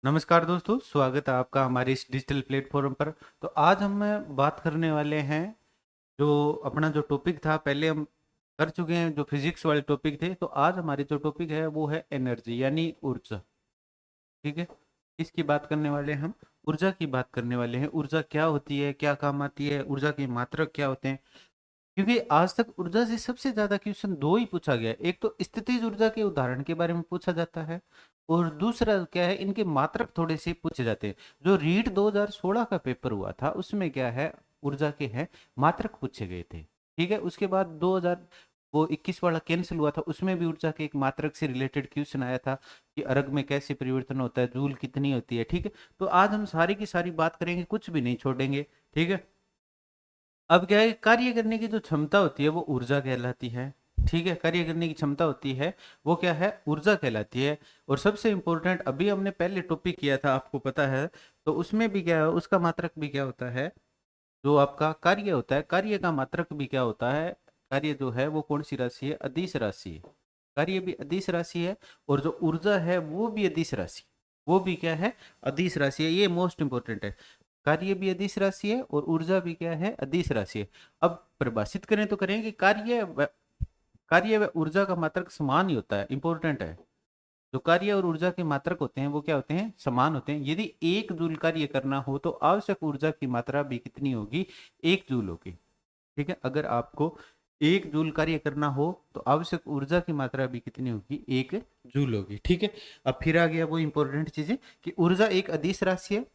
नमस्कार दोस्तों, स्वागत है आपका हमारे इस डिजिटल प्लेटफॉर्म पर। तो आज हम बात करने वाले हैं जो अपना जो टॉपिक था, पहले हम कर चुके हैं जो फिजिक्स वाले टॉपिक थे। तो आज हमारे जो टॉपिक है वो है एनर्जी यानी ऊर्जा। ठीक है, इसकी बात करने वाले हैं हम। ऊर्जा की बात करने वाले हैं। ऊर्जा क्या होती है, क्या काम आती है, ऊर्जा की मात्रक क्या होते हैं। क्योंकि आज तक ऊर्जा से सबसे ज्यादा क्वेश्चन दो ही पूछा गया है। एक तो स्थितिज ऊर्जा के उदाहरण के बारे में पूछा जाता है, और दूसरा क्या है, इनके मात्रक थोड़े से पूछे जाते हैं। जो रीट 2016 का पेपर हुआ था उसमें क्या है, ऊर्जा के हैं मात्रक पूछे गए थे। ठीक है, उसके बाद 2000 वो 21 वाला कैंसिल हुआ था, उसमें भी ऊर्जा के एक मात्रक से रिलेटेड क्वेश्चन आया था कि अर्घ में कैसे परिवर्तन होता है, जूल कितनी होती है। ठीक है, तो आज हम सारी की सारी बात करेंगे, कुछ भी नहीं छोड़ेंगे। ठीक है, अब क्या है, कार्य करने की जो क्षमता होती है वो ऊर्जा कहलाती है। ठीक है, कार्य करने की क्षमता होती है वो क्या है, ऊर्जा कहलाती है। और सबसे इंपॉर्टेंट, अभी हमने पहले टॉपिक किया था, आपको पता है, तो उसमें भी क्या है, उसका मात्रक भी क्या होता है, जो आपका कार्य होता है, कार्य का मात्रक भी क्या होता है। कार्य जो है वो कौन सी राशि है, अदिश राशि है। कार्य भी अदिश राशि है, और जो ऊर्जा है वो भी अदिश राशि, वो भी क्या है, अदिश राशि है। ये मोस्ट इंपॉर्टेंट है। कार्य भी अदिश राशि है और ऊर्जा भी क्या है, अदिश राशि है। अब परिभाषित करें तो करें कि कार्य व ऊर्जा का मात्रक समान ही होता है, इंपॉर्टेंट है। जो कार्य और ऊर्जा के मात्रक होते हैं वो क्या होते हैं, समान होते हैं। यदि 1 जूल कार्य करना हो तो आवश्यक ऊर्जा की मात्रा भी कितनी होगी, 1 जूल होगी। ठीक है, अगर आपको 1 जूल कार्य करना हो तो आवश्यक ऊर्जा की मात्रा भी कितनी होगी, 1 जूल होगी। ठीक है, अब फिर आ गया वो इंपॉर्टेंट चीजें कि ऊर्जा एक अदिश राशि है,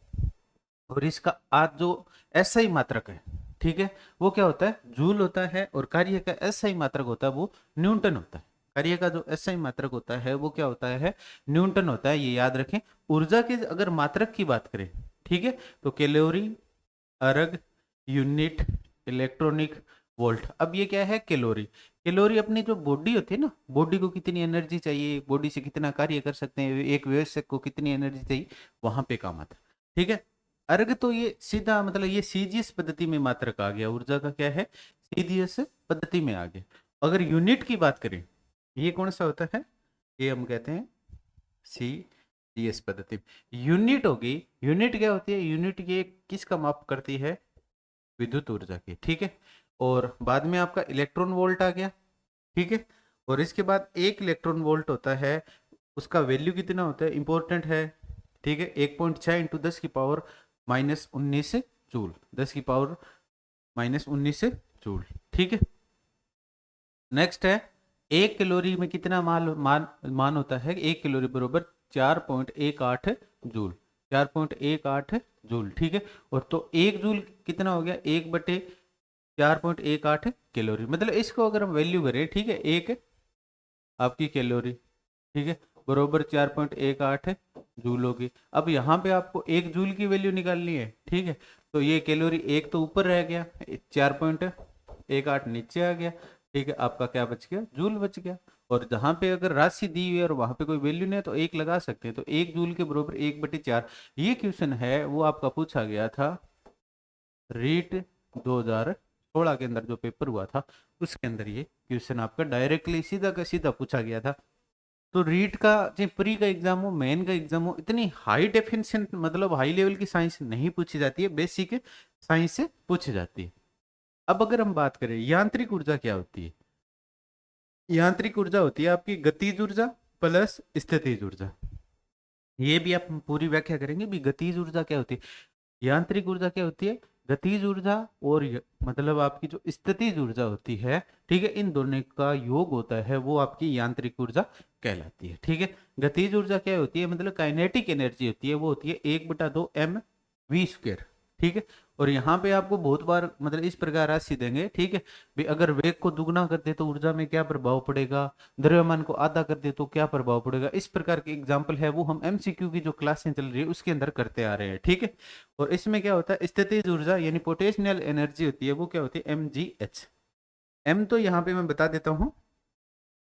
और इसका आज जो एसआई मात्रक है, ठीक है, वो क्या होता है, जूल होता है। और कार्य का एसआई मात्रक होता है वो न्यूटन होता है। कार्य का जो एसआई मात्रक होता है वो क्या होता है, न्यूटन होता है, ये याद रखें। ऊर्जा के अगर मात्रक की बात करें, ठीक है, तो कैलोरी, अर्ग, यूनिट, इलेक्ट्रॉनिक, वोल्ट। अब ये क्या है, कैलोरी। कैलोरी अपनी जो बॉडी होती है ना, बॉडी को कितनी एनर्जी चाहिए, बॉडी से कितना कार्य कर सकते हैं, एक वयस्क को कितनी एनर्जी चाहिए, वहां पे काम आता है। ठीक है, अर्घ तो ये सीधा मतलब ये सीजीएस पद्धति में मात्रक आ गया, ऊर्जा का क्या है, सीजीएस पद्धति में आ गया। अगर यूनिट की बात करें, ये कौन सा होता है, ये हम कहते हैं सीजीएस पद्धति। यूनिट होगी, यूनिट क्या होती है, यूनिट ये किसका माप करती है, विद्युत ऊर्जा की। ठीक है, और बाद में आपका इलेक्ट्रॉन वोल्ट आ गया। ठीक है, और इसके बाद 1 इलेक्ट्रॉन वोल्ट होता है, उसका वैल्यू कितना होता है, इंपॉर्टेंट है। ठीक है, 1.6 इंटू 10 की पावर -19 जूल, 10 की पावर -19 जूल। ठीक है, नेक्स्ट है, 1 कैलोरी में कितना मान होता है, 1 कैलोरी बरोबर 4.18 जूल, 4.18 जूल। ठीक है, और तो 1 जूल कितना हो गया, 1/4.18 कैलोरी। मतलब इसको अगर हम वैल्यू करें, ठीक है, एक आपकी कैलोरी, ठीक है, बरोबर 4.18 जूल होगी। अब यहाँ पे आपको 1 जूल की वैल्यू निकालनी है। ठीक है, तो ये कैलोरी एक तो ऊपर रह गया, 4.18 नीचे आ गया। ठीक है, आपका क्या बच गया, जूल बच गया। और जहाँ पे अगर राशि दी हुई है और वहां पे कोई वैल्यू नहीं है तो एक लगा सकते हैं। तो 1 जूल के बरोबर 1/4। ये क्वेश्चन है वो आपका पूछा गया था रीट 2016 के अंदर, जो पेपर हुआ था उसके अंदर ये क्वेश्चन आपका डायरेक्टली सीधा का सीधा पूछा गया था। तो रीट का चाहे प्री का एग्जाम हो, मेन का एग्जाम हो, इतनी हाई डेफिनेशन मतलब हाई लेवल की साइंस नहीं पूछी जाती है, बेसिक साइंस से पूछी जाती है। अब अगर हम बात करें यांत्रिक ऊर्जा क्या होती है, यांत्रिक ऊर्जा होती है आपकी गतिज ऊर्जा प्लस स्थितिज ऊर्जा। ये भी आप पूरी व्याख्या करेंगे भी, गतिज ऊर्जा क्या होती है, यांत्रिक ऊर्जा क्या होती है, गतिज ऊर्जा, और मतलब आपकी जो स्थितिज ऊर्जा होती है, ठीक है, इन दोनों का योग होता है वो आपकी यांत्रिक ऊर्जा कहलाती है। ठीक है, गतिज ऊर्जा क्या होती है, मतलब काइनेटिक एनर्जी होती है, वो होती है 1/2 mv²। ठीक है, और यहाँ पे आपको बहुत बार मतलब इस प्रकार राशि देंगे। ठीक है, भी अगर वेग को दुगना कर दे तो ऊर्जा में क्या प्रभाव पड़ेगा, द्रव्यमान को आधा कर दे तो क्या प्रभाव पड़ेगा, इस प्रकार के एग्जाम्पल है वो हम एमसीक्यू की जो क्लासें चल रही है उसके अंदर करते आ रहे हैं। ठीक है, और इसमें क्या होता है, स्थितिज ऊर्जा यानी पोटेंशियल एनर्जी होती है, वो क्या होती है, mgh। एम तो यहाँ पे मैं बता देता हूँ,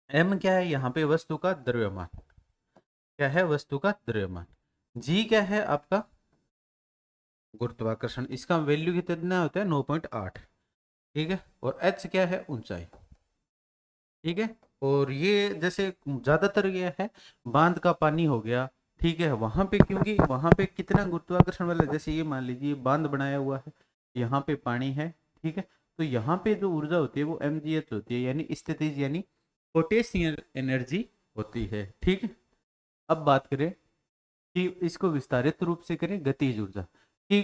एम क्या है, यहाँ पे वस्तु का द्रव्यमान, क्या है, वस्तु का द्रव्यमान। जी क्या है आपका गुरुत्वाकर्षण, इसका वैल्यू कितना होता है, 9.8। ठीक है, और एच क्या है, ऊंचाई। ठीक है, और ये जैसे ज्यादातर ये है, बांध का पानी हो गया, ठीक है, वहां पे क्योंकि वहां पे कितना गुरुत्वाकर्षण वाला, जैसे ये मान लीजिए बांध बनाया हुआ है, यहाँ पे पानी है, ठीक है, तो यहाँ पे जो ऊर्जा होती है वो mgh होती है, यानी स्थितिज यानी पोटेंशियल एनर्जी होती है। ठीक है, अब बात करें कि इसको विस्तारित रूप से करें गतिज ऊर्जा, कि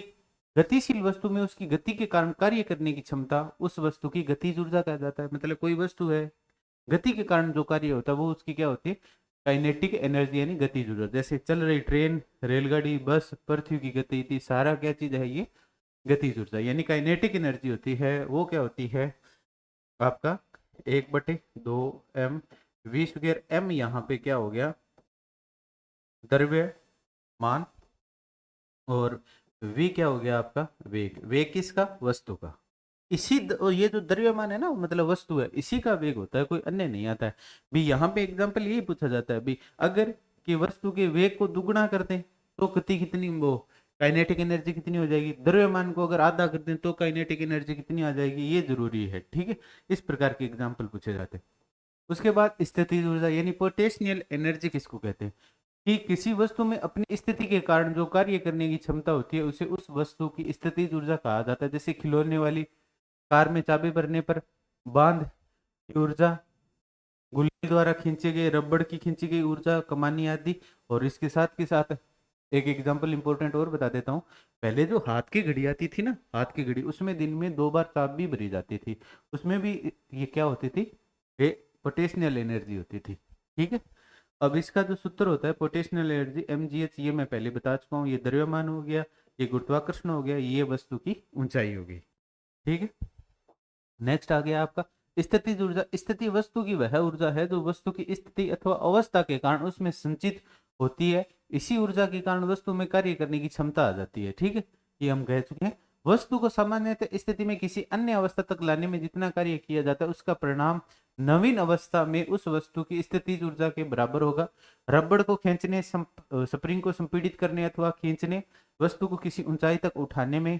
गतिशील वस्तु में उसकी गति के कारण कार्य करने की क्षमता उस वस्तु की गतिज ऊर्जा कहा जाता है। मतलब कोई वस्तु है, गति के कारण जो कार्य होता है वो उसकी क्या होती है, काइनेटिक एनर्जी यानी गतिज ऊर्जा। जैसे चल रही ट्रेन, रेलगाड़ी, बस, पृथ्वी की गति, इतनी सारा क्या चीज है, ये गतिज ऊर्जा यानी काइनेटिक एनर्जी होती है। वो क्या होती है आपका 1/2 m v स्क्वायर। m यहाँ पे क्या हो गया, द्रव्यमान, और v क्या हो गया आपका वेग। वेग किसका, वस्तु का। और ये जो द्रव्यमान है ना, मतलब वस्तु है, इसी का वेग होता है, कोई अन्य नहीं आता है। भी यहाँ पे एग्जांपल यही पूछा जाता है भी, अगर कि वस्तु के वेग को दुगुना कर दें तो गति कितनी, वो काइनेटिक एनर्जी कितनी हो जाएगी। द्रव्यमान को अगर आधा कर दें तो काइनेटिक एनर्जी कितनी आ जाएगी, ये जरूरी है। ठीक है, इस प्रकार के एग्जाम्पल पूछे जाते हैं। उसके बाद स्थितिज ऊर्जा यानी पोटेंशियल एनर्जी किसको कहते हैं, कि किसी वस्तु में अपनी स्थिति के कारण जो कार्य करने की क्षमता होती है उसे उस वस्तु की स्थितिज ऊर्जा कहा जाता है। जैसे खिलौने वाली कार में चाबी भरने पर बांध की ऊर्जा, गुल्ली द्वारा खींचे गए रबड़ की खींची गई ऊर्जा, कमानी आदि। और इसके साथ के साथ एक एग्जांपल इंपॉर्टेंट और बता देता हूँ। पहले जो हाथ की घड़ी आती थी ना, हाथ की घड़ी, उसमें दिन में 2 बार चाबी भरी जाती थी, उसमें भी ये क्या होती थी, ये पोटेंशियल एनर्जी होती थी। ठीक है, अब इसका जो सूत्र होता है पोटेंशियल एनर्जी mgh, ये मैं पहले बता चुका हूँ। ये द्रव्यमान हो गया, ये गुरुत्वाकर्षण हो गया, ये वस्तु की ऊंचाई हो गई। ठीक है, नेक्स्ट आ गया आपका स्थितिज ऊर्जा। स्थिति वस्तु की वह ऊर्जा है जो वस्तु की स्थिति अथवा अवस्था के कारण उसमें संचित होती है। इसी ऊर्जा के कारण वस्तु में कार्य करने की क्षमता आ जाती है। ठीक है, ये हम कह चुके हैं। वस्तु को सामान्यतः स्थिति में किसी अन्य अवस्था तक लाने में जितना कार्य किया जाता है उसका परिणाम नवीन अवस्था में उस वस्तु की स्थितिज ऊर्जा के बराबर होगा। रबड़ को खींचने, स्प्रिंग को संपीड़ित करने अथवा खींचने, वस्तु को किसी ऊंचाई तक उठाने में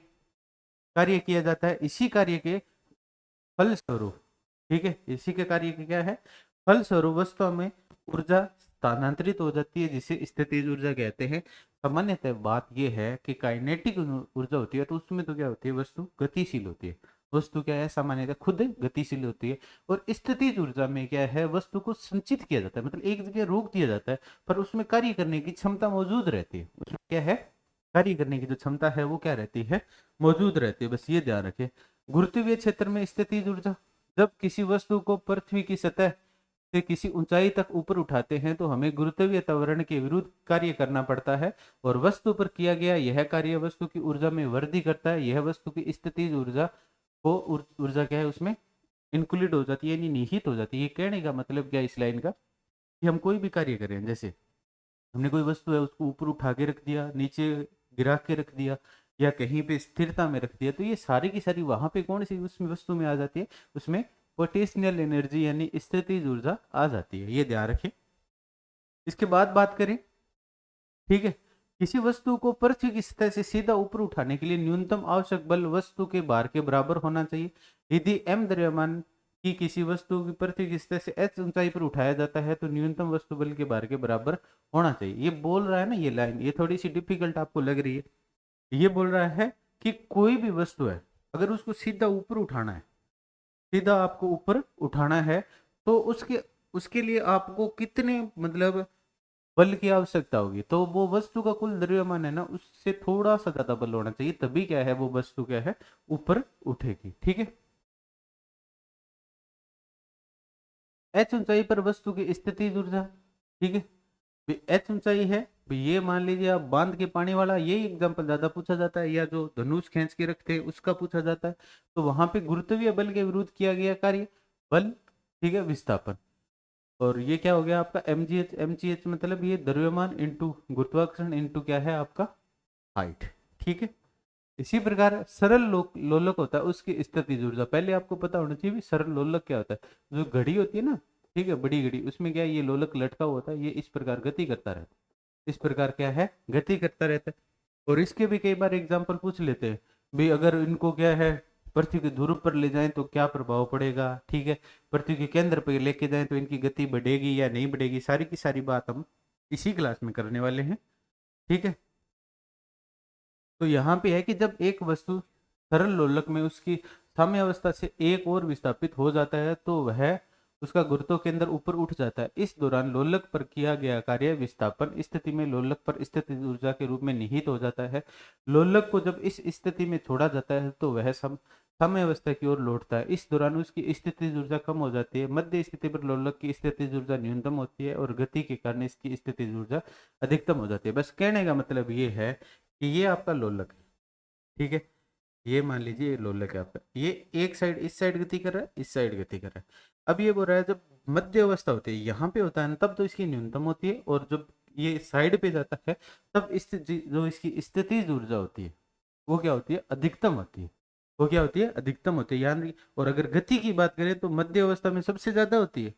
कार्य किया जाता है। इसी कार्य के फलस्वरूप, ठीक है, इसी के कार्य की क्या है, फलस्वरूप वस्तु में ऊर्जा स्थानांतरित हो जाती है, जिसे स्थितिज ऊर्जा कहते हैं। सामान्यतः बात यह है कि काइनेटिक ऊर्जा होती है तो उसमें तो क्या होती है, वस्तु गतिशील होती है। वस्तु क्या है, सामान्यतः खुद गतिशील होती है। और स्थितिज ऊर्जा में क्या है, वस्तु को संचित किया जाता है, मतलब एक जगह रोक दिया जाता है, पर उसमें कार्य करने की क्षमता मौजूद रहती है। उसमें क्या है, कार्य करने की जो क्षमता है वो क्या रहती है, मौजूद रहती है। बस ये ध्यान रखें। गुरुत्वीय क्षेत्र में स्थितिज ऊर्जा, जब किसी वस्तु को पृथ्वी की सतह से किसी ऊंचाई तक ऊपर उठाते हैं तो हमें गुरुत्वीय त्वरण के विरुद्ध कार्य करना पड़ता है, और वस्तु पर किया गया यह कार्य वस्तु की ऊर्जा में वृद्धि करता है। यह वस्तु की स्थितिज ऊर्जा को ऊर्जा क्या है, उसमें इंक्लूड हो जाती है, यानी निहित हो जाती है। ये कहने का मतलब क्या है इस लाइन का, कि हम कोई भी कार्य करें, जैसे हमने कोई वस्तु है उसको ऊपर उठा के रख दिया, नीचे गिरा के रख दिया, या कहीं पे स्थिरता में रख दिया, तो ये सारी की सारी वहां पे कौन सी उसमें वस्तु में आ जाती है, उसमें पोटेंशियल एनर्जी यानी स्थितिज ऊर्जा आ जाती है। ये ध्यान रखें। इसके बाद बात करें, ठीक है, किसी वस्तु को पृथ्वी की सतह से सीधा ऊपर उठाने के लिए न्यूनतम आवश्यक बल वस्तु के भार के बराबर होना चाहिए। यदि m द्रव्यमान की किसी वस्तु की पृथ्वी की सतह से h ऊंचाई पर उठाया जाता है तो न्यूनतम वस्तु बल के भार के बराबर होना चाहिए। ये बोल रहा है ना, ये लाइन ये थोड़ी सी डिफिकल्ट आपको लग रही है। ये बोल रहा है कि कोई भी वस्तु है, अगर उसको सीधा ऊपर उठाना है, सीधा आपको ऊपर उठाना है, तो उसके उसके लिए आपको कितने मतलब बल की आवश्यकता होगी, तो वो वस्तु का कुल द्रव्यमान है ना, उससे थोड़ा सा ज्यादा बल होना चाहिए, तभी क्या है, वो वस्तु क्या है, ऊपर उठेगी। ठीक है, h ऊंचाई पर वस्तु की स्थितिज ऊर्जा, ठीक है, h ऊंचाई है, ये मान लीजिए आप बांध के पानी वाला, ये एग्जांपल ज्यादा पूछा जाता है, या जो धनुष खींच के रखते हैं उसका पूछा जाता है। तो वहां पे गुरुत्वीय बल के विरुद्ध किया गया कार्य बल, ठीक है, विस्थापन। और ये क्या हो गया आपका mgh। mgh मतलब ये द्रव्यमान इंटू गुरुत्वाकर्षण इंटू क्या है आपका हाइट। ठीक है, इसी प्रकार सरल लोलक होता है, उसकी स्थितिज ऊर्जा पहले आपको पता होना चाहिए भी, सरल लोलक क्या होता है। जो घड़ी होती है ना, ठीक है, बड़ी घड़ी, उसमें क्या है, ये लोलक लटका हुआ होता है, ये इस प्रकार गति करता रहता है, इस प्रकार क्या है, गति करता रहता है। और इसके भी कई बार एग्जाम्पल पूछ लेते हैं भी, अगर इनको क्या है पृथ्वी के ध्रुव पर ले जाएं तो क्या प्रभाव पड़ेगा, ठीक है, पृथ्वी के केंद्र पर लेके जाएं तो इनकी गति बढ़ेगी या नहीं बढ़ेगी, सारी की सारी बात हम इसी क्लास में करने वाले हैं। ठीक है, तो यहाँ पे है कि जब एक वस्तु सरल लोलक में उसकी साम्य अवस्था से एक और विस्थापित हो जाता है तो वह उसका गुरुत्व केंद्र ऊपर उठ जाता है। इस दौरान लोलक पर किया गया कार्य विस्थापन स्थिति में लोलक पर स्थितिज ऊर्जा के रूप में निहित हो जाता है। लोलक को जब इस स्थिति में छोड़ा जाता है तो वह साम्य अवस्था की ओर लौटता है। इस दौरान उसकी स्थितिज ऊर्जा कम हो जाती है। मध्य स्थिति पर लोलक की स्थितिज ऊर्जा न्यूनतम होती है और गति के कारण इसकी स्थितिज ऊर्जा अधिकतम हो जाती है। बस कहने का मतलब ये है कि ये आपका लोलक है। ठीक है, ये मान लीजिए ये लोलक है आपका, ये एक साइड इस साइड गति कर रहा है, इस साइड गति कर रहा है। अब ये बोल रहा है जब मध्य अवस्था होती है यहाँ पे होता है ना, तब तो इसकी न्यूनतम होती है, और जब ये साइड पे जाता है तब जो इसकी स्थितिज ऊर्जा होती है वो क्या होती है, अधिकतम होती है। वो क्या होती है, अधिकतम होती है, यानी। और अगर गति की बात करें तो मध्य अवस्था में सबसे ज्यादा होती है।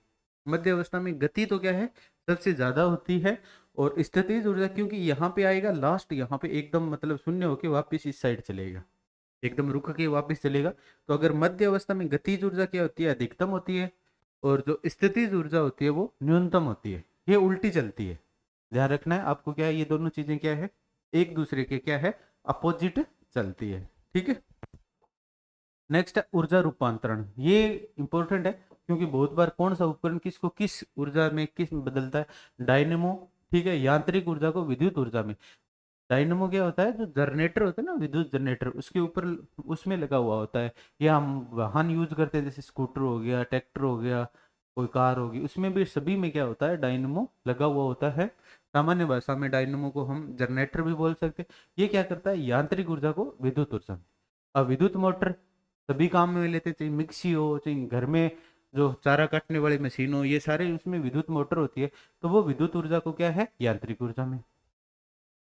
मध्य अवस्था में गति तो क्या है, सबसे ज्यादा होती है। और स्थितिज ऊर्जा क्योंकि यहाँ पे आएगा लास्ट, यहाँ पे एकदम मतलब शून्य होके वापस इस साइड चलेगा, एकदम रुक के वापस चलेगा। तो अगर मध्य अवस्था में गतिज ऊर्जा क्या होती है, अधिकतम होती है, और जो स्थितिज ऊर्जा होती है वो न्यूनतम होती है। ये उल्टी चलती है, ध्यान रखना है आपको। क्या है, ये दोनों चीजें क्या है, एक दूसरे के क्या है, अपोजिट चलती है। ठीक है, नेक्स्ट है ऊर्जा रूपांतरण। ये इंपॉर्टेंट है क्योंकि बहुत बार कौन सा उपकरण किसको किस ऊर्जा में किस में बदलता है, डायनेमो। ठीक है, यांत्रिक ऊर्जा को विद्युत ऊर्जा में। डायनेमो क्या होता है, जो जनरेटर होता है ना, विद्युत जनरेटर, उसके ऊपर उसमें लगा हुआ होता है। या हम वाहन यूज करते हैं, जैसे स्कूटर हो गया, ट्रैक्टर हो गया, कोई कार होगी, उसमें भी सभी में क्या होता है, डायनेमो लगा हुआ होता है। सामान्य भाषा में डायनेमो को हम जनरेटर भी बोल सकते हैं। ये क्या करता है, यांत्रिक ऊर्जा को विद्युत ऊर्जा में। अब विद्युत मोटर सभी काम में लेते हैं, चाहे मिक्सी हो, चाहे घर में जो चारा काटने वाली मशीन हो, ये सारे उसमें विद्युत मोटर होती है। तो वो विद्युत ऊर्जा को क्या है, यांत्रिक ऊर्जा में।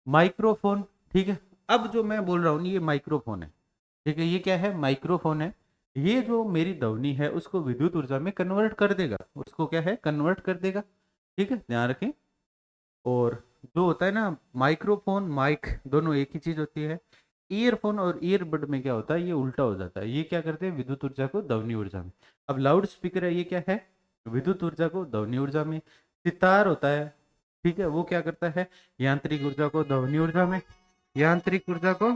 माइक्रोफोन, ठीक है, अब जो मैं बोल रहा हूँ ये माइक्रोफोन है। ठीक है, ये क्या है, माइक्रोफोन है। ये जो मेरी ध्वनि है उसको विद्युत ऊर्जा में कन्वर्ट कर देगा, उसको क्या है, कन्वर्ट कर देगा। ठीक है, ध्यान रखें। और जो होता है ना, माइक्रोफोन माइक दोनों एक ही चीज होती है। ईयरफोन और ईयरबड में क्या होता है, ये उल्टा हो जाता है। ये क्या करते हैं, विद्युत ऊर्जा को ध्वनि ऊर्जा में। अब लाउड स्पीकर है, ये क्या है, विद्युत ऊर्जा को ध्वनि ऊर्जा में। सितार होता है, ठीक है, वो क्या करता है, यांत्रिक ऊर्जा को ध्वनि ऊर्जा में, यांत्रिक ऊर्जा को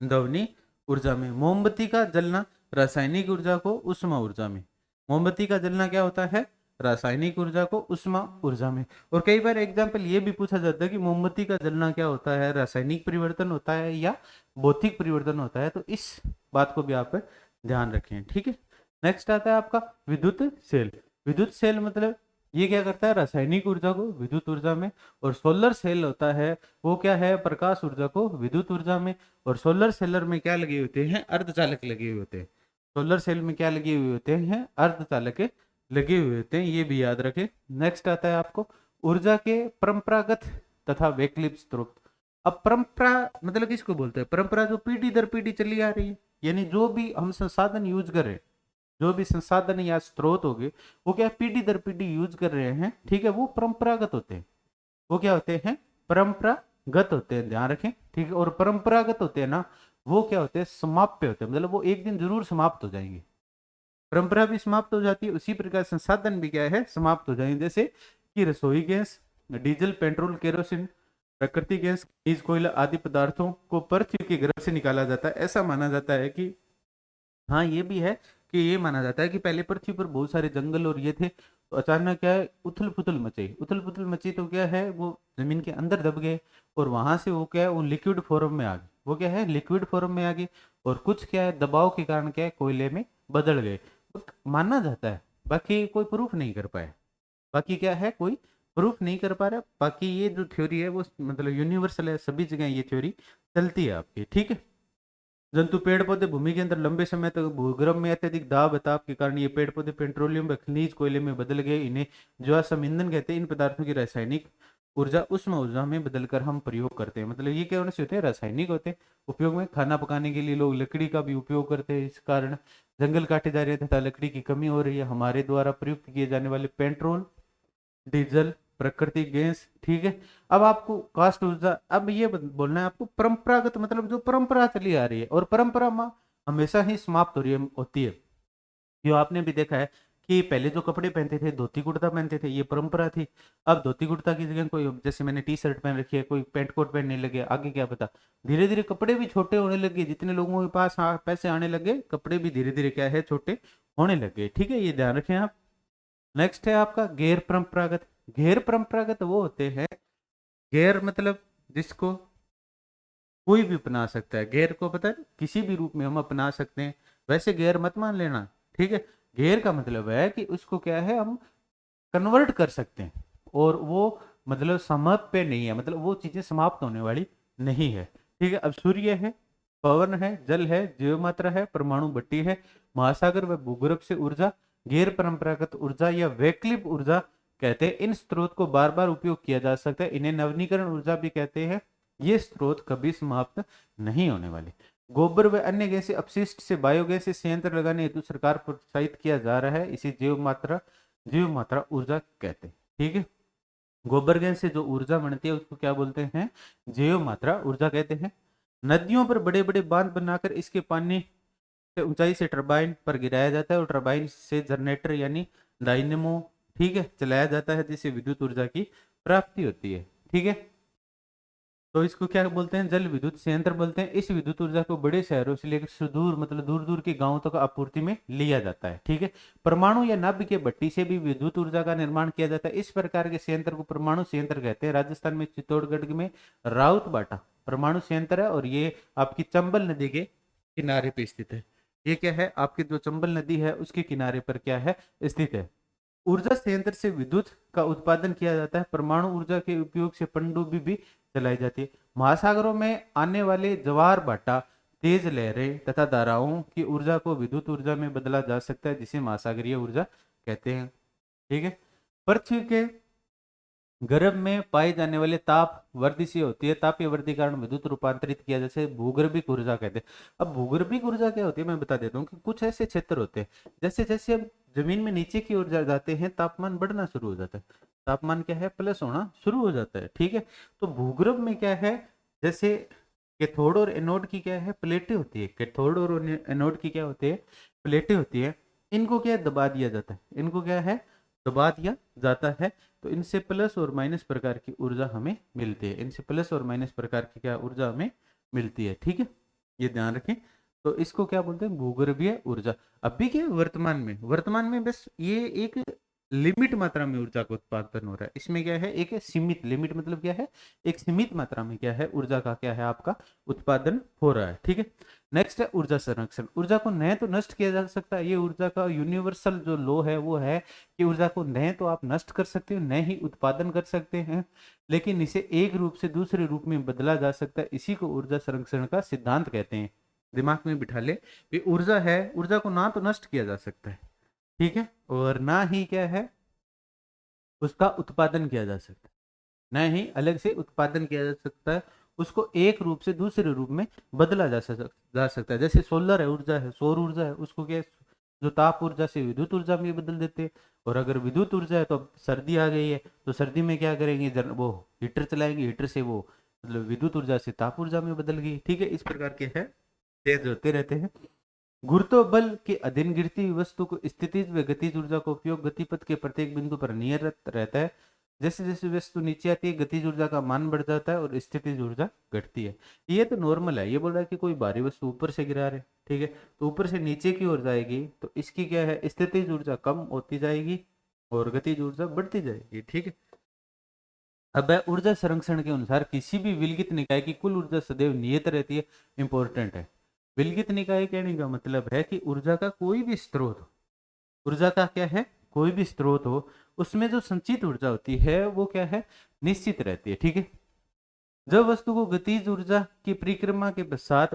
ध्वनि ऊर्जा में। मोमबत्ती का जलना रासायनिक ऊर्जा को उष्मा ऊर्जा में। मोमबत्ती का जलना क्या होता है, रासायनिक ऊर्जा को उष्मा ऊर्जा में। और कई बार एग्जाम्पल ये भी पूछा जाता है कि मोमबत्ती का जलना क्या होता है, रासायनिक परिवर्तन होता है या भौतिक परिवर्तन होता है। तो इस बात को भी आप ध्यान रखें। ठीक है, नेक्स्ट आता है आपका विद्युत सेल। विद्युत सेल मतलब ये क्या करता है, रासायनिक ऊर्जा को विद्युत ऊर्जा में। और सोलर सेल होता है, वो क्या है, प्रकाश ऊर्जा को विद्युत ऊर्जा में। और सोलर सेलर में क्या लगे होते हैं, अर्धचालक लगे हुए होते हैं। सोलर सेल में क्या लगे हुए होते हैं, अर्धचालक लगे हुए होते हैं, ये भी याद रखें। नेक्स्ट आता है आपको ऊर्जा के परंपरागत तथा वैकल्पिक स्रोत। अब परंपरा मतलब किसको बोलते हैं, परंपरा जो पीढ़ी दर पीढ़ी चली आ रही है, यानी जो भी हम संसाधन यूज कर रहे हैं, जो भी संसाधन या स्रोत हो गए, वो क्या पीढ़ी दर पीढ़ी यूज कर रहे हैं। ठीक है, वो परंपरागत होते हैं। वो क्या होते हैं, परंपरागत होते हैं, ध्यान रखें। ठीक है, और परंपरागत होते हैं ना, वो क्या होते हैं, समाप्य होते हैं, मतलब वो एक दिन जरूर समाप्त हो जाएंगे। परंपरा भी समाप्त हो जाती है, उसी प्रकार संसाधन भी क्या है, समाप्त हो जाएंगे। जैसे कि रसोई गैस, डीजल, पेट्रोल, केरोसिन, प्राकृतिक गैस, खनिज, कोयला आदि पदार्थों को पृथ्वी के गर्भ से निकाला जाता है। ऐसा माना जाता है कि हाँ, ये भी है कि ये माना जाता है कि पहले पृथ्वी पर बहुत सारे जंगल और ये थे, तो अचानक क्या है, उथल पुथल मची। उथल पुथल मची तो क्या है, वो जमीन के अंदर दब गए, और वहां से वो क्या है, वो लिक्विड फॉर्म में आ गए। वो क्या है, लिक्विड फॉर्म में आ गए। और कुछ क्या है, दबाव के कारण क्या है, कोयले में बदल गए। तो माना जाता है, बाकी कोई प्रूफ नहीं कर पाए। बाकी क्या है, कोई प्रूफ नहीं कर पा रहा। बाकी ये जो थ्योरी है वो मतलब यूनिवर्सल है, सभी जगह ये थ्योरी चलती है आपकी। ठीक है, जंतु पेड़ पौधे भूमि के अंदर लंबे समय तक भूगर्भ में अत्यधिक दाब बताव के कारण ये पेड़ पौधे पेट्रोलियम व खनिज कोयले में बदल गए। इन्हें जीवाश्म ईंधन कहते हैं। इन पदार्थों की रासायनिक ऊर्जा उष्मा ऊर्जा में बदलकर हम प्रयोग करते हैं। मतलब ये क्या होने से होते हैं, रासायनिक होते हैं उपयोग में। खाना पकाने के लिए लोग लकड़ी का भी उपयोग करते हैं। इस कारण जंगल काटे जा रहे हैं तथा लकड़ी की कमी हो रही है। हमारे द्वारा प्रयुक्त किए जाने वाले पेट्रोल, डीजल, प्राकृतिक गैस, ठीक है। अब आपको कास्ट ऊर्जा, अब ये बोलना है आपको परंपरागत मतलब जो परंपरा चली आ रही है, और परंपरा हमेशा ही समाप्त हो रही है, होती है। जो आपने भी देखा है कि पहले जो कपड़े पहनते थे धोती कुर्ता पहनते थे, ये परंपरा थी। अब धोती कुर्ता की जगह कोई, जैसे मैंने टी शर्ट पहन रखी है, कोई पैंट कोट पहनने लगे, आगे क्या पता धीरे धीरे कपड़े भी छोटे होने लगे। जितने लोगों के पास पैसे आने लगे, कपड़े भी धीरे धीरे क्या है, छोटे होने लगे। ठीक है, ये ध्यान रखें आप। नेक्स्ट है आपका गैर परंपरागत। गैर परंपरागत वो होते हैं, गैर मतलब जिसको कोई भी अपना सकता है। गैर को पता है किसी भी रूप में हम अपना सकते हैं, वैसे गैर मत मान लेना। ठीक है, गैर का मतलब है कि उसको क्या है, हम कन्वर्ट कर सकते हैं, और वो मतलब समाप्त पे नहीं है, मतलब वो चीजें समाप्त होने वाली नहीं है। ठीक है, अब सूर्य है, पवन है, जल है, जीव मात्रा है, परमाणु भट्टी है, महासागर व भूगर्भ से ऊर्जा, गैर परंपरागत ऊर्जा या वैकल्पिक ऊर्जा कहते हैं। इन स्रोत को बार बार उपयोग किया जा सकता है, इन्हें नवीनीकरण ऊर्जा भी कहते हैं। ये स्रोत कभी समाप्त नहीं होने वाले। गोबर व अन्य गैसीय अपशिष्ट से बायोगैस संयंत्र लगाने हेतु सरकार प्रोत्साहित किया जा रहा है, इसे जीव मात्रा ऊर्जा कहते हैं। ठीक है, गोबर गैस से जो ऊर्जा बनती है उसको क्या बोलते हैं, जीव मात्रा ऊर्जा कहते हैं। नदियों पर बड़े बड़े बांध बनाकर इसके पानी से ऊंचाई से टरबाइन पर गिराया जाता है, और टरबाइन से जनरेटर यानी डायनेमो, ठीक है, चलाया जाता है, जिससे विद्युत ऊर्जा की प्राप्ति होती है। ठीक है, तो इसको क्या बोलते हैं, जल विद्युत संयंत्र बोलते हैं। इस विद्युत ऊर्जा को बड़े शहरों से लेकर सुदूर मतलब दूर दूर के गांवों तक आपूर्ति में लिया जाता है। ठीक है, परमाणु या नाभिक के भट्टी से भी विद्युत ऊर्जा का निर्माण किया जाता है। इस प्रकार के संयंत्र को परमाणु संयंत्र कहते हैं। राजस्थान में चित्तौड़गढ़ में राउत बाटा परमाणु संयंत्र है, और ये आपकी चंबल नदी के किनारे पे स्थित है। ये क्या है, आपकी जो चंबल नदी है उसके किनारे पर क्या है, स्थित है। ऊर्जा संयंत्र से विद्युत का उत्पादन किया जाता है। परमाणु ऊर्जा के उपयोग से पनडुब्बी भी चलाई जाती है। महासागरों में आने वाले ज्वार भाटा, तेज लहरें तथा धाराओं की ऊर्जा को विद्युत ऊर्जा में बदला जा सकता है, जिसे महासागरीय ऊर्जा कहते हैं। ठीक है, पृथ्वी के गर्भ में पाए जाने वाले ताप वृद्धि से होती है। तापीय वृद्धि के कारण विद्युत रूपांतरित किया, जैसे भूगर्भिक ऊर्जा कहते हैं। अब भूगर्भिक ऊर्जा क्या होती है मैं बता देता हूँ कि कुछ ऐसे क्षेत्र होते हैं, जैसे जैसे हम जमीन में नीचे की ओर जाते हैं तापमान बढ़ना शुरू हो जाता है, तापमान क्या है, प्लस होना शुरू हो जाता है। ठीक है, तो भूगर्भ में क्या है, जैसे कैथोड और एनोड की क्या है, प्लेटें होती है। कैथोड और एनोड की क्या होती है, प्लेटें होती है। इनको क्या है, दबा दिया जाता है, इनको क्या है, दबा दिया जाता है। तो इनसे प्लस और माइनस प्रकार की ऊर्जा हमें मिलती है, इनसे प्लस और माइनस प्रकार की क्या ऊर्जा हमें मिलती है। ठीक है, ये ध्यान रखें। तो इसको क्या बोलते हैं, भूगर्भीय ऊर्जा। अभी क्या वर्तमान में बस ये एक लिमिट मात्रा में ऊर्जा का उत्पादन हो रहा है। इसमें क्या है, एक सीमित लिमिट मतलब क्या है, एक सीमित मात्रा में क्या है, ऊर्जा का क्या है, आपका उत्पादन हो रहा है। ठीक है, नेक्स्ट है ऊर्जा संरक्षण। ऊर्जा को न तो नष्ट किया जा सकता है, ये ऊर्जा का यूनिवर्सल जो लॉ है वो है कि ऊर्जा को न तो आप नष्ट कर सकते हो, न ही उत्पादन कर सकते हैं, लेकिन इसे एक रूप से दूसरे रूप में बदला जा सकता है। इसी को ऊर्जा संरक्षण का सिद्धांत कहते हैं। दिमाग में बिठा ले, ये ऊर्जा है, ऊर्जा को ना तो नष्ट किया जा सकता है, ठीक है, और ना ही क्या है, उसका उत्पादन किया जा सकता है, न ही अलग से उत्पादन किया जा सकता है। उसको एक रूप से दूसरे रूप में बदला जा सकता है। जैसे सोलर है, ऊर्जा है, सौर ऊर्जा है, उसको क्या है, जो ताप ऊर्जा से विद्युत ऊर्जा में बदल देते हैं। और अगर विद्युत ऊर्जा है तो अब सर्दी आ गई है, तो सर्दी में क्या करेंगे, वो हीटर चलाएंगे, हीटर से वो मतलब विद्युत ऊर्जा से ताप ऊर्जा में बदल गई। ठीक है, इस प्रकार के है तेज होते रहते हैं। गुरुत्व बल के अधीन गिरती हुई वस्तु को स्थितिज व गतिज ऊर्जा का उपयोग गतिपथ के प्रत्येक बिंदु पर नियत रहता है। जैसे जैसे वस्तु नीचे आती है गतिज ऊर्जा का मान बढ़ जाता है और स्थितिज ऊर्जा घटती है। ये तो नॉर्मल है, ये बोल रहा है कि कोई भारी वस्तु ऊपर से गिरा रहे, ठीक है, तो ऊपर से नीचे की ओर जाएगी तो इसकी क्या है, स्थितिज ऊर्जा कम होती जाएगी और गतिज ऊर्जा बढ़ती जाएगी। ठीक है, अब ऊर्जा संरक्षण के अनुसार किसी भी विलगित निकाय की कुल ऊर्जा सदैव नियत रहती है। इंपॉर्टेंट है, विलगित निकाय कहने का मतलब है कि ऊर्जा का कोई भी स्रोत हो, ऊर्जा का क्या है, कोई भी स्रोत हो, उसमें जो संचित ऊर्जा होती है वो क्या है, निश्चित रहती है। ठीक है, जब वस्तु को गतिज ऊर्जा की परिक्रमा के पश्चात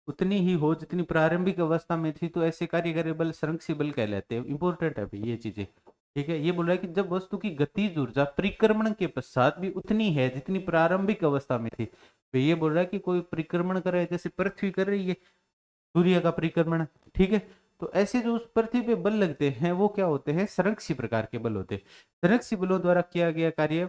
उतनी ही हो जितनी प्रारंभिक अवस्था में थी, तो ऐसे कार्यकारी बल संरक्षी बल कहलाते हैं। इंपॉर्टेंट है भाई ये चीजें। ठीक है, ये बोल रहा है कि जब वस्तु की गतिज ऊर्जा परिक्रमण के पश्चात भी उतनी है जितनी प्रारंभिक अवस्था में थी, तो ये बोल रहा है कि कोई परिक्रमण कर रहा है, जैसे पृथ्वी कर रही है सूर्य का परिक्रमण, ठीक है, तो ऐसे जो उस पृथ्वी पे बल लगते हैं वो क्या होते हैं, संरक्षी प्रकार के बल होते हैं। संरक्षी बलों द्वारा किया गया कार्य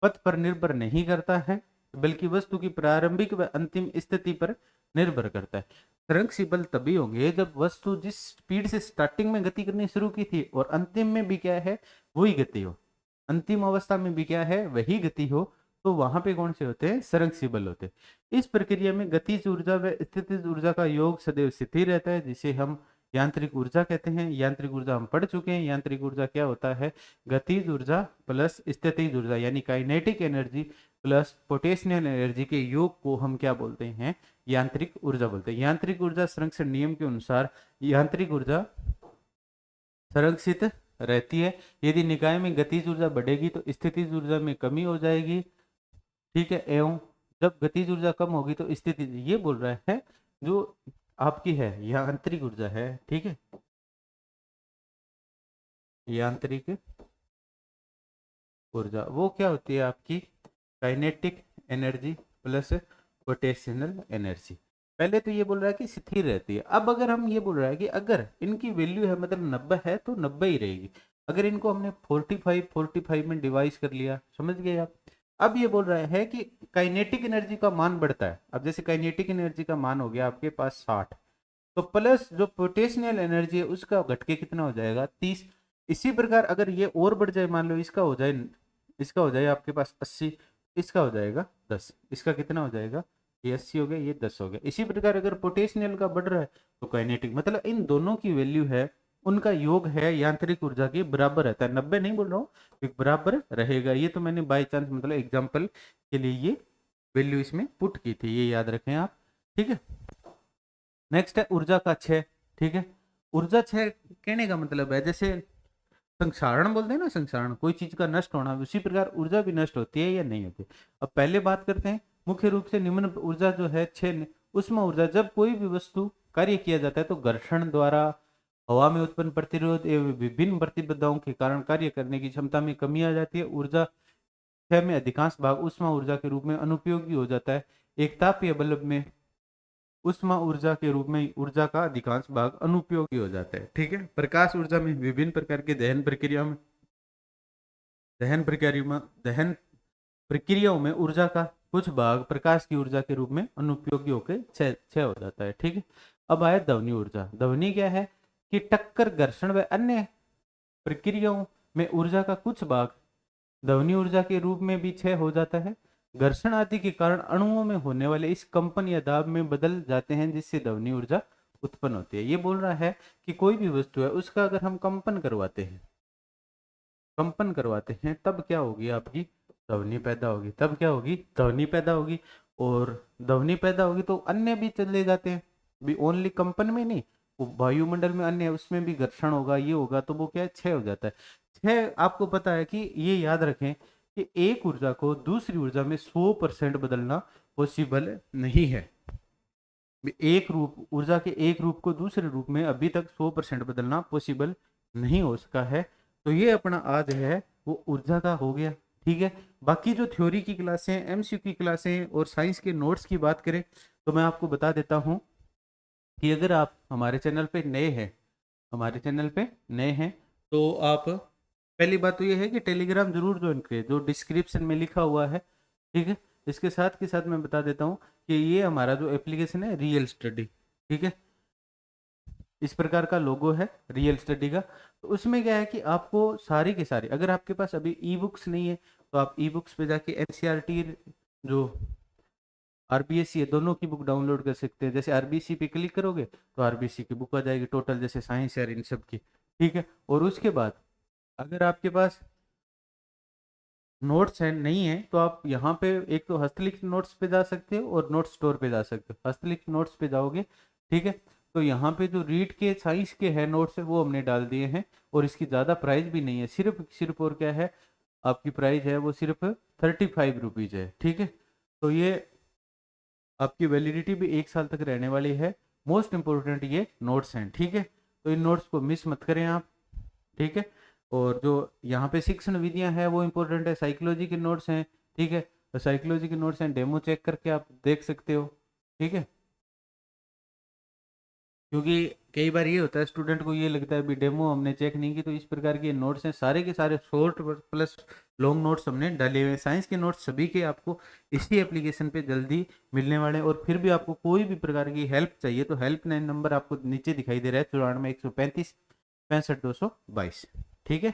पथ पर निर्भर नहीं करता है, बल्कि वस्तु की प्रारंभिक व अंतिम स्थिति पर निर्भर करता है। संरक्षी बल तभी होंगे जब वस्तु जिस स्पीड से स्टार्टिंग में गति करनी शुरू की थी और अंतिम में भी क्या है वही गति हो, अंतिम अवस्था में भी क्या है वही गति हो, तो वहां पे कौन से होते हैं, संरक्षी बल होते हैं। इस प्रक्रिया में गतिज ऊर्जा व स्थितिज ऊर्जा का योग सदैव स्थिर रहता है, जिसे हम यांत्रिक ऊर्जा कहते हैं। यांत्रिक ऊर्जा हम पढ़ चुके हैं, यांत्रिक ऊर्जा क्या होता है, गतिज ऊर्जा प्लस स्थितिज ऊर्जा यानी kinetic energy plus potential energy के योग को हम क्या बोलते हैं, यांत्रिक ऊर्जा बोलते हैं। यांत्रिक ऊर्जा संरक्षण नियम के अनुसार यांत्रिक ऊर्जा संरक्षित रहती है। यदि निकाय में गतिज ऊर्जा बढ़ेगी तो स्थितिज ऊर्जा में कमी हो जाएगी, ठीक है। एवं जब गतिज ऊर्जा कम होगी तो स्थिति, ये बोल रहा है जो आपकी है यांत्रिक ऊर्जा है, ठीक है, यांत्रिक ऊर्जा वो क्या होती है आपकी, kinetic energy plus potential energy. पहले तो ये बोल रहा है कि स्थिर रहती है। अब अगर हम ये बोल रहा है कि अगर इनकी वैल्यू है मतलब 90 है तो 90 ही रहेगी। अगर इनको हमने 45 में डिवाइस कर लिया, समझ गए आप। अब ये बोल रहा है कि काइनेटिक एनर्जी का मान बढ़ता है। अब जैसे काइनेटिक एनर्जी का मान हो गया आपके पास 60, तो प्लस जो पोटेंशियल एनर्जी है उसका घटके कितना हो जाएगा, 30। इसी प्रकार अगर ये और बढ़ जाए, मान लो इसका हो जाए आपके पास 80, इसका हो जाएगा 10, इसका कितना हो जाएगा, ये 80 हो गया, ये 10 हो गया। इसी प्रकार अगर पोटेंशियल का बढ़ रहा है तो काइनेटिक, मतलब इन दोनों की वैल्यू है, उनका योग है यांत्रिक ऊर्जा के बराबर रहता है। 90 नहीं बोल रहा हूँ, बराबर रहेगा। ये तो मैंने बाई चांस मतलब एग्जाम्पल के लिए ये वैल्यू इसमें पुट की थी, ये याद रखें आप, ठीक है। नेक्स्ट है ऊर्जा का क्षय, ठीक है। ऊर्जा क्षय कहने का मतलब है जैसे संक्षारण बोलते हैं ना, संक्षारण कोई चीज का नष्ट होना, उसी प्रकार ऊर्जा भी नष्ट होती है या नहीं होती। अब पहले बात करते हैं मुख्य रूप से निम्न ऊर्जा जो है छह उष्मा ऊर्जा। जब कोई भी वस्तु कार्य किया जाता है तो घर्षण द्वारा हवा में उत्पन्न प्रतिरोध एवं विभिन्न प्रतिबद्धताओं के कारण कार्य करने की क्षमता में कमी आ जाती है। ऊर्जा क्षय में अधिकांश भाग उष्मा ऊर्जा के रूप में अनुपयोगी हो जाता है। एक तापीय बल्ब में उष्मा ऊर्जा के रूप में ऊर्जा का अधिकांश भाग अनुपयोगी हो जाता है, ठीक है। प्रकाश ऊर्जा में विभिन्न प्रकार के दहन प्रक्रियाओं में ऊर्जा का कुछ भाग प्रकाश की ऊर्जा के रूप में अनुपयोगी होकर क्षय हो जाता है, ठीक है। अब आया ध्वनि ऊर्जा। ध्वनि क्या है कि टक्कर, घर्षण व अन्य प्रक्रियाओं में ऊर्जा का कुछ भाग ध्वनि ऊर्जा के रूप में भी क्षय हो जाता है। घर्षण आदि के कारण अणुओं में होने वाले इस कंपन या दाब में बदल जाते हैं, जिससे ध्वनि ऊर्जा उत्पन्न होती है। ये बोल रहा है कि कोई भी वस्तु है उसका अगर हम कंपन करवाते हैं तब क्या होगी, आपकी ध्वनि पैदा होगी। तब क्या होगी, ध्वनि पैदा होगी। और ध्वनि पैदा होगी तो अन्य भी चले जाते हैं, भी ओनली कंपन में नहीं, वो वायुमंडल में अन्य उसमें भी घर्षण होगा, ये होगा, तो वो क्या है, क्षय हो जाता है। क्षय आपको पता है कि ये याद रखें कि एक ऊर्जा को दूसरी ऊर्जा में 100% बदलना पॉसिबल नहीं है। एक रूप, ऊर्जा के एक रूप को दूसरे रूप में अभी तक 100% बदलना पॉसिबल नहीं हो सका है। तो ये अपना आज है वो ऊर्जा का हो गया, ठीक है। बाकी जो थ्योरी की क्लासें, एमसीक्यू की क्लासें और साइंस के नोट्स की बात करें तो मैं आपको बता देता हूँ कि अगर आप हमारे चैनल पे नए हैं तो आप, पहली बात तो ये है कि टेलीग्राम जरूर ज्वाइन करें, जो डिस्क्रिप्शन में लिखा हुआ है, ठीक है। इसके साथ के साथ मैं बता देता हूँ कि ये हमारा जो एप्लीकेशन है रियल स्टडी, ठीक है, इस प्रकार का लोगो है रियल स्टडी का। तो उसमें क्या है कि आपको सारी के सारी, अगर आपके पास अभी ई बुक्स नहीं है तो आप ई बुक्स पे जाके एनसीईआरटी जो आरबीएससी है दोनों की बुक डाउनलोड कर सकते हैं। जैसे आरबीएससी पे क्लिक करोगे तो आरबीएससी की बुक आ जाएगी टोटल, जैसे साइंस है इन सब की, ठीक है। और उसके बाद अगर आपके पास नोट्स है नहीं है तो आप यहाँ पे एक तो हस्तलिखित नोट्स पे जा सकते हो और नोट स्टोर पे जा सकते हो। हस्तलिखित नोट्स पे जाओगे, ठीक है, तो यहाँ पे जो रीड के साइंस के है नोट्स है वो हमने डाल दिए हैं। और इसकी ज़्यादा प्राइस भी नहीं है, सिर्फ और क्या है आपकी प्राइस है वो सिर्फ 35 रुपीज़ है, ठीक है। तो ये आपकी वैलिडिटी भी 1 साल तक रहने वाली है। मोस्ट इंपॉर्टेंट ये नोट्स हैं, ठीक है। तो इन नोट्स को मिस मत करें आप, ठीक है। और जो यहाँ पे शिक्षण विधियां हैं वो इंपॉर्टेंट है, साइकोलॉजी के नोट्स हैं, ठीक है। तो साइकोलॉजी के नोट्स हैं, डेमो चेक करके आप देख सकते हो, ठीक है। क्योंकि कई बार ये होता है स्टूडेंट को ये लगता है भी डेमो हमने चेक नहीं की, तो इस प्रकार के नोट्स हैं सारे के सारे, शॉर्ट प्लस लॉन्ग नोट्स हमने डाले हुए हैं। साइंस के नोट्स सभी के आपको इसी एप्लीकेशन पे जल्दी मिलने वाले हैं। और फिर भी आपको कोई भी प्रकार की हेल्प चाहिए तो हेल्पलाइन नंबर आपको नीचे दिखाई दे रहा है, 94 135 65 222। ठीक है,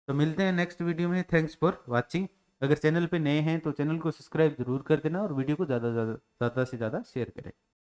तो मिलते हैं नेक्स्ट वीडियो में। Thanks for watching. अगर चैनल पे नए हैं तो चैनल को सब्सक्राइब जरूर कर देना और वीडियो को ज़्यादा से ज़्यादा शेयर करें।